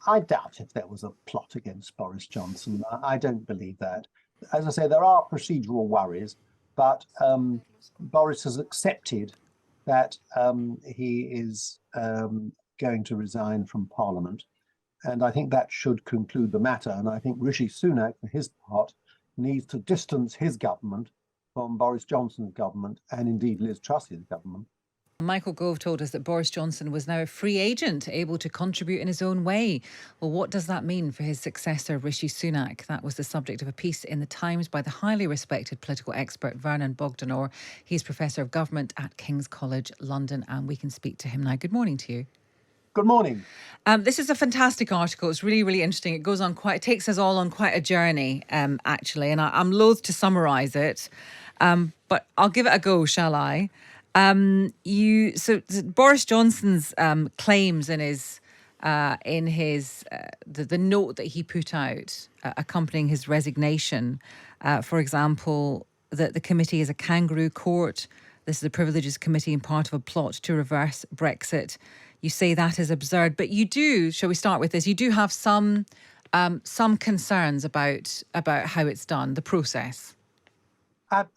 I doubt if there was a plot against Boris Johnson. I don't believe that. As I say, there are procedural worries, but Boris has accepted that he is going to resign from Parliament. And I think that should conclude the matter. And I think Rishi Sunak, for his part, needs to distance his government from Boris Johnson's government and indeed Liz Truss's government. Michael Gove told us that Boris Johnson was now a free agent, able to contribute in his own way. Well, what does that mean for his successor, Rishi Sunak? That was the subject of a piece in The Times by the highly respected political expert Vernon Bogdanor. He's Professor of Government at King's College London, and we can speak to him now. Good morning to you. Good morning. This is a fantastic article. It's really, really interesting. It takes us all on quite a journey, actually, and I'm loath to summarise it, but I'll give it a go, shall I? Boris Johnson's claims in the note that he put out accompanying his resignation, for example, that the committee is a kangaroo court. This is a privileges committee and part of a plot to reverse Brexit. You say that is absurd, but you do. Shall we start with this? You do have some concerns about how it's done, the process.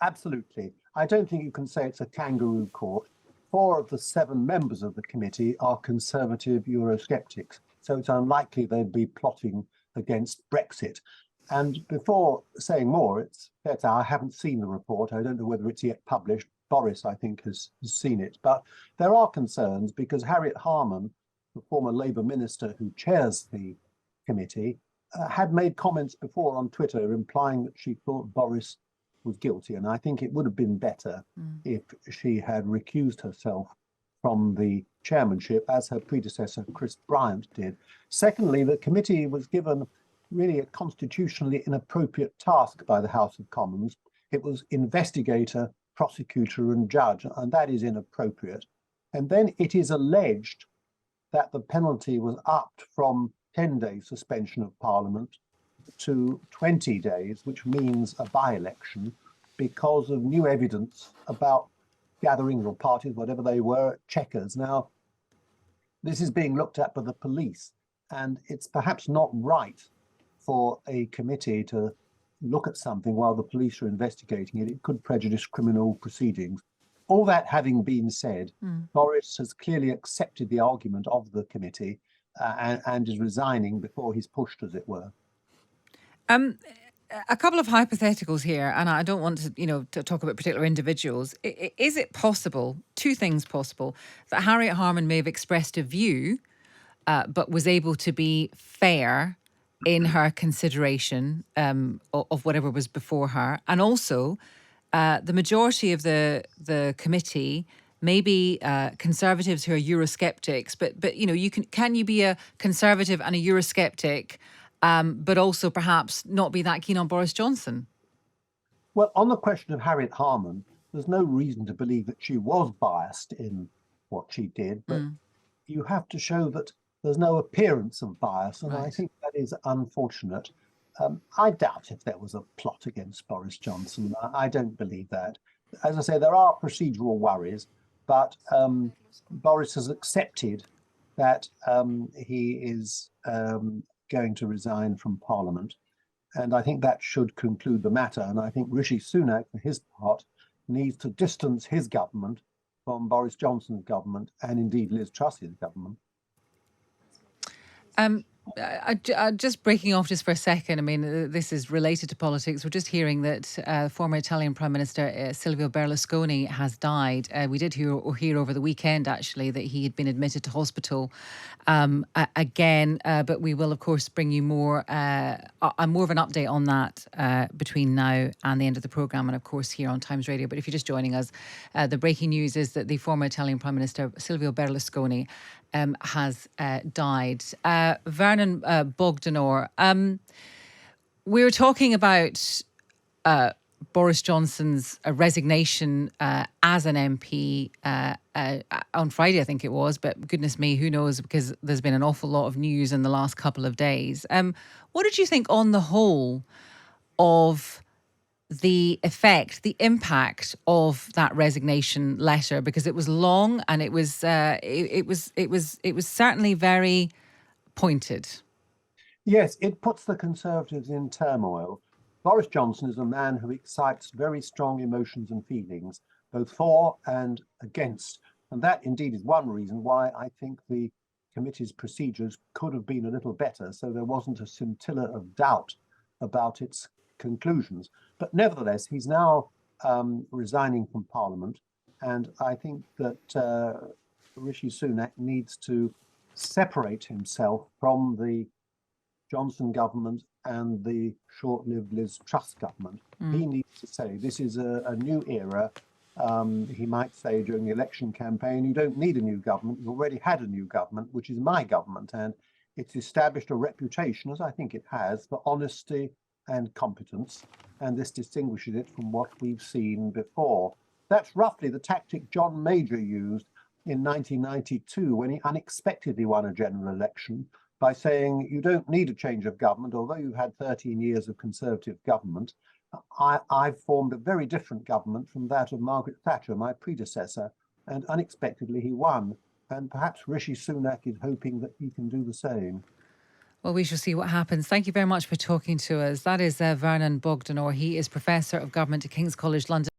Absolutely. I don't think you can say it's a kangaroo court. 4 of the 7 members of the committee are conservative Eurosceptics, so it's unlikely they'd be plotting against Brexit. And before saying more, it's fair to say I haven't seen the report. I don't know whether it's yet published. Boris, I think, has seen it. But there are concerns because Harriet Harman, the former Labour minister who chairs the committee, had made comments before on Twitter implying that she thought Boris was guilty, and I think it would have been better if she had recused herself from the chairmanship, as her predecessor Chris Bryant did. Secondly, the committee was given really a constitutionally inappropriate task by the House of Commons. It was investigator, prosecutor and judge, and that is inappropriate. And then it is alleged that the penalty was upped from 10 days suspension of Parliament to 20 days, which means a by-election, because of new evidence about gatherings or parties, whatever they were, at Chequers. Now, this is being looked at by the police, and it's perhaps not right for a committee to look at something while the police are investigating it. It could prejudice criminal proceedings. All that having been said, Boris has clearly accepted the argument of the committee and is resigning before he's pushed, as it were. A couple of hypotheticals here, and I don't want to talk about particular individuals. Is it possible, 2 things possible, that Harriet Harman may have expressed a view, but was able to be fair in her consideration of whatever was before her, and also the majority of the committee may be conservatives who are Eurosceptics, but can you be a conservative and a Eurosceptic? But also perhaps not be that keen on Boris Johnson? Well, on the question of Harriet Harman, there's no reason to believe that she was biased in what she did, but you have to show that there's no appearance of bias, and I think that is unfortunate. I doubt if there was a plot against Boris Johnson. I don't believe that. As I say, there are procedural worries, but Boris has accepted that he is going to resign from Parliament. And I think that should conclude the matter. And I think Rishi Sunak, for his part, needs to distance his government from Boris Johnson's government and indeed Liz Truss's government. Just breaking off just for a second, I mean, this is related to politics. We're just hearing that former Italian Prime Minister Silvio Berlusconi has died. We did hear over the weekend, actually, that he had been admitted to hospital again. But we will, of course, bring you more of an update on that between now and the end of the programme, and, of course, here on Times Radio. But if you're just joining us, the breaking news is that the former Italian Prime Minister Silvio Berlusconi has died. Vernon Bogdanor, we were talking about Boris Johnson's resignation as an MP on Friday, I think it was, but goodness me, who knows, because there's been an awful lot of news in the last couple of days. What did you think on the whole of the effect, the impact of that resignation letter? Because it was long and it was certainly very pointed. Yes, it puts the Conservatives in turmoil. Boris Johnson is a man who excites very strong emotions and feelings, both for and against. And that indeed is one reason why I think the committee's procedures could have been a little better, so there wasn't a scintilla of doubt about its conclusions. But nevertheless, he's now resigning from Parliament. And I think that Rishi Sunak needs to separate himself from the Johnson government and the short-lived Liz Truss government. He needs to say this is a new era. He might say during the election campaign, you don't need a new government. You already had a new government, which is my government. And it's established a reputation, as I think it has, for honesty and competence. And this distinguishes it from what we've seen before. That's roughly the tactic John Major used in 1992 when he unexpectedly won a general election by saying you don't need a change of government, although you've had 13 years of Conservative government. I've formed a very different government from that of Margaret Thatcher, my predecessor, and unexpectedly he won. And perhaps Rishi Sunak is hoping that he can do the same. Well, we shall see what happens. Thank you very much for talking to us. That is Vernon Bogdanor. He is Professor of Government at King's College London.